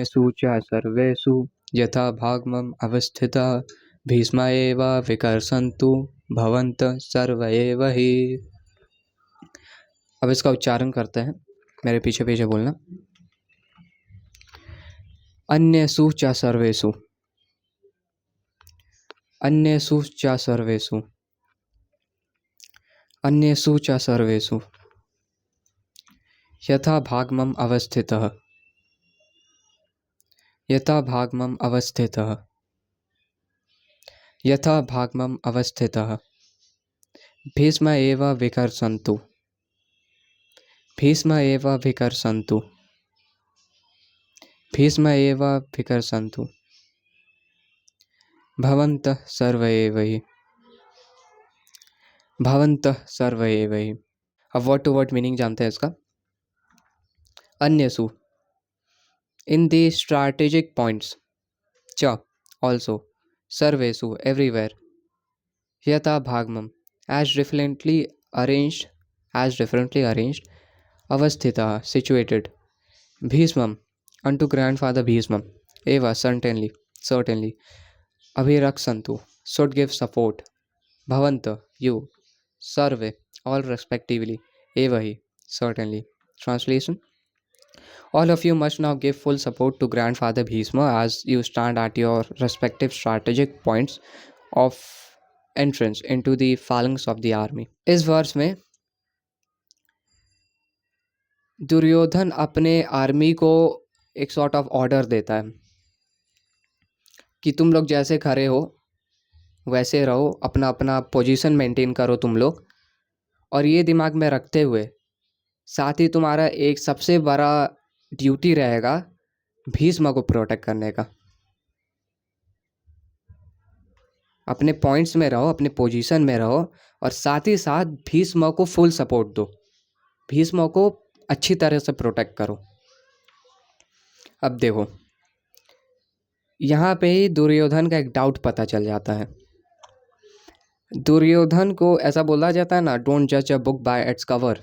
सूचा सर्वेषु यथा भागमम् अवस्थितः भीष्म एव विकर्षन्तु भवन्तः सर्व एव हि। अब इसका उच्चारण करते हैं, मेरे पीछे पीछे बोलना। अन्येषु च सर्वेषु, अन्येषु च सर्वेषु, अन्येषु च सर्वेषु यथा भागमम् अवस्थितः, यथा भागमम् अवस्थितः, यथा भागमम् अवस्थितः भीष्म एव विकर्षन्तु, भीष्म एव विकर्षन्तु, भीष्म एव विकर्षन्तु भवन्तः सर्व एव हि, भवन्तः सर्व एव हि। अब वर्ड टू वर्ड मीनिंग जानते हैं इसका। अन्यसु, इन दी स्ट्रैटेजिक पॉइंट्स, च also, सर्वेषु everywhere, यथा भागमम as differently arranged, as differently arranged, अवस्थितः situated, भीष्मम unto grandfather भीष्मम, eva certainly, certainly, अभिरक्षन्तु should give support, भवन्तः you, survey all respectively, eva hi certainly। Translation: all of you must now give full support to grandfather Bhishma as you stand at your respective strategic points of entrance into the phalanx of the army। इस वर्ष में दुर्योधन अपने army को एक sort of order देता है कि तुम लोग जैसे खड़े हो वैसे रहो, अपना अपना पोजीशन मेंटेन करो तुम लोग, और ये दिमाग में रखते हुए साथ ही तुम्हारा एक सबसे बड़ा ड्यूटी रहेगा भीष्म को प्रोटेक्ट करने का। अपने पॉइंट्स में रहो, अपने पोजीशन में रहो, और साथ ही साथ भीष्म को फुल सपोर्ट दो, भीष्म को अच्छी तरह से प्रोटेक्ट करो। अब देखो, यहाँ पे ही दुर्योधन का एक डाउट पता चल जाता है। दुर्योधन को ऐसा बोला जाता है ना, डोंट जज a book by its cover.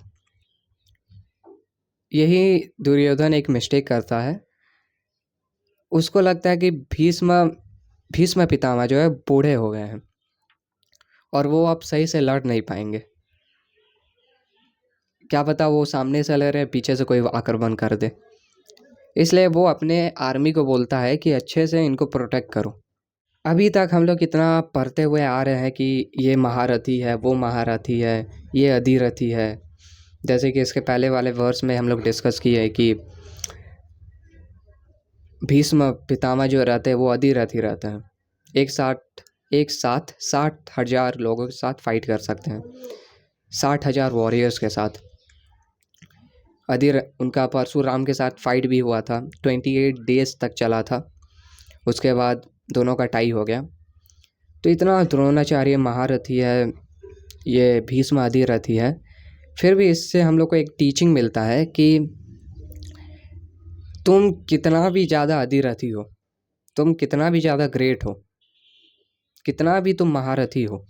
यही दुर्योधन एक मिस्टेक करता है। उसको लगता है कि भीष्म पितामह जो है बूढ़े हो गए हैं और वो अब सही से लड़ नहीं पाएंगे। क्या पता वो सामने से लड़ रहे, पीछे से कोई आक्रमण कर दे। इसलिए वो अपने आर्मी को बोलता है कि अच्छे से इनको प्रोटेक्ट करो। अभी तक हम लोग इतना पढ़ते हुए आ रहे हैं कि ये महारथी है, वो महारथी है, ये अधिरथी है। जैसे कि इसके पहले वाले वर्स में हम लोग डिस्कस किए है कि भीष्म पितामह जो रहते हैं वो अधिरथी रहते हैं। एक साथ 60,000 लोगों के साथ फाइट कर सकते हैं, 60,000 वॉरियर्स के साथ। उनका परशुराम के साथ फाइट भी हुआ था, 28 डेज तक चला था। उसके बाद दोनों का टाई हो गया। तो इतना द्रोणाचार्य महारथी है, ये भीष्म अधिरथी है। फिर भी इससे हम लोग को एक टीचिंग मिलता है कि तुम कितना भी ज़्यादा अधिरथी हो, तुम कितना भी ज़्यादा ग्रेट हो, कितना भी तुम महारथी हो,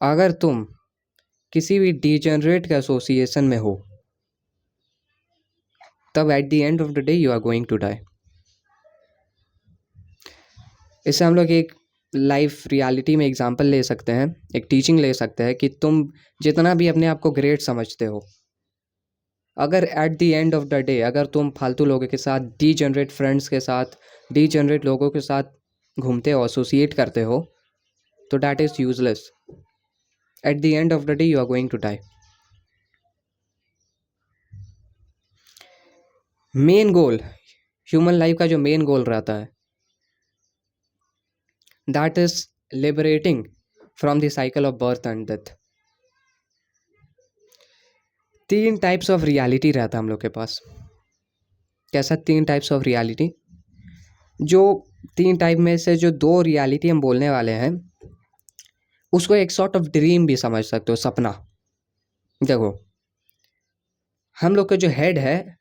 अगर तुम किसी भी डिजेनरेट के एसोसिएशन में हो, तब at the end of the day you are going to die. इससे हम लोग एक लाइफ रियलिटी में एग्जांपल ले सकते हैं, एक टीचिंग ले सकते हैं कि तुम जितना भी अपने आप को ग्रेट समझते हो, अगर eight the end of the day अगर तुम फालतू लोगों के साथ, डिजेनरेट फ्रेंड्स के साथ, डिजेनरेट लोगों के साथ घूमते हो, एसोसिएट करते हो, तो that is useless. At the end of the day you are going to die. Main goal, human life का जो मेन गोल रहता है, that is liberating from the cycle of birth and death. 3 types of reality रहता है हम लोग के पास। कैसा 3 टाइप्स ऑफ रियलिटी? जो 3 टाइप में से जो 2 रियलिटी हम बोलने वाले हैं, उसको एक सॉर्ट ऑफ ड्रीम भी समझ सकते हो, सपना। देखो, हम लोग का जो हेड है,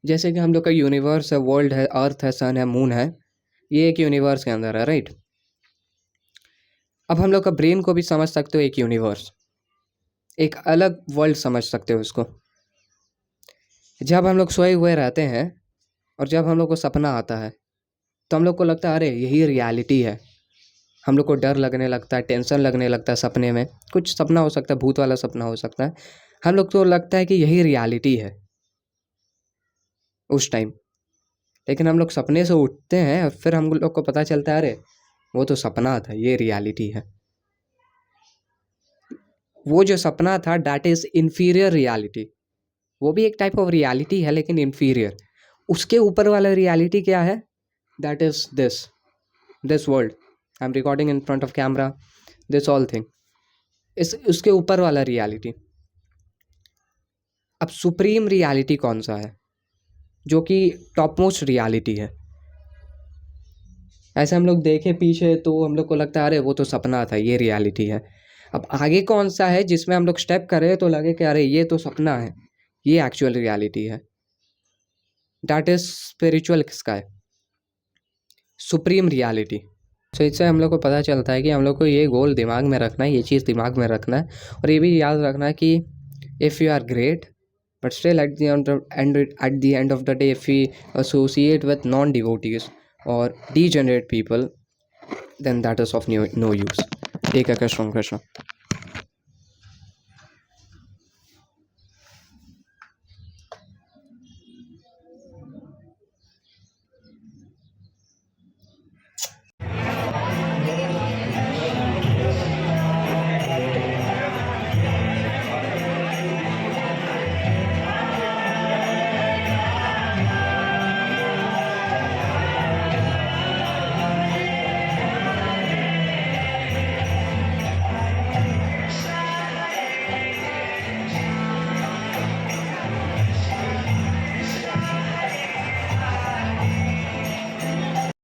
जैसे कि हम लोग का यूनिवर्स है, वर्ल्ड है, अर्थ है, सन है, मून है, ये एक यूनिवर्स के अंदर है, राइट। अब हम लोग का ब्रेन को भी समझ सकते हो एक यूनिवर्स, एक अलग वर्ल्ड समझ सकते हो उसको। जब हम लोग सोए हुए रहते हैं और जब हम लोग को सपना आता है तो हम लोग को लगता है अरे यही रियलिटी है। हम लोग को डर लगने लगता है, टेंशन लगने लगता है सपने में। कुछ सपना हो सकता है, भूत वाला सपना हो सकता है। हम लोग को लगता है कि यही रियलिटी है उस टाइम। लेकिन हम लोग सपने से उठते हैं, फिर हम लोग को पता चलता है अरे वो तो सपना था, ये रियलिटी है। वो जो सपना था दैट इज इन्फीरियर रियलिटी। वो भी एक टाइप ऑफ रियलिटी है लेकिन इन्फीरियर। उसके ऊपर वाला रियलिटी क्या है? That is this world I am recording in front of camera, this all thing. इस उसके ऊपर वाला रियलिटी। अब सुप्रीम रियलिटी कौन सा है, जो कि टॉप मोस्ट रियलिटी है? ऐसे हम लोग देखे पीछे तो हम लोग को लगता है अरे वो तो सपना था, ये रियलिटी है। अब आगे कौन सा है जिसमें हम लोग स्टेप करें तो लगे कि अरे ये तो सपना है, ये एक्चुअल रियलिटी है? That is spiritual sky, supreme reality. तो इससे हम लोग को पता चलता है कि हम लोग को ये गोल दिमाग में रखना है, ये चीज़ दिमाग में रखना है। और ये भी याद रखना है कि if you are great but still at the end of the day, if we associate with non-devotees or degenerate people, then that is of no use. Take care, Krishna.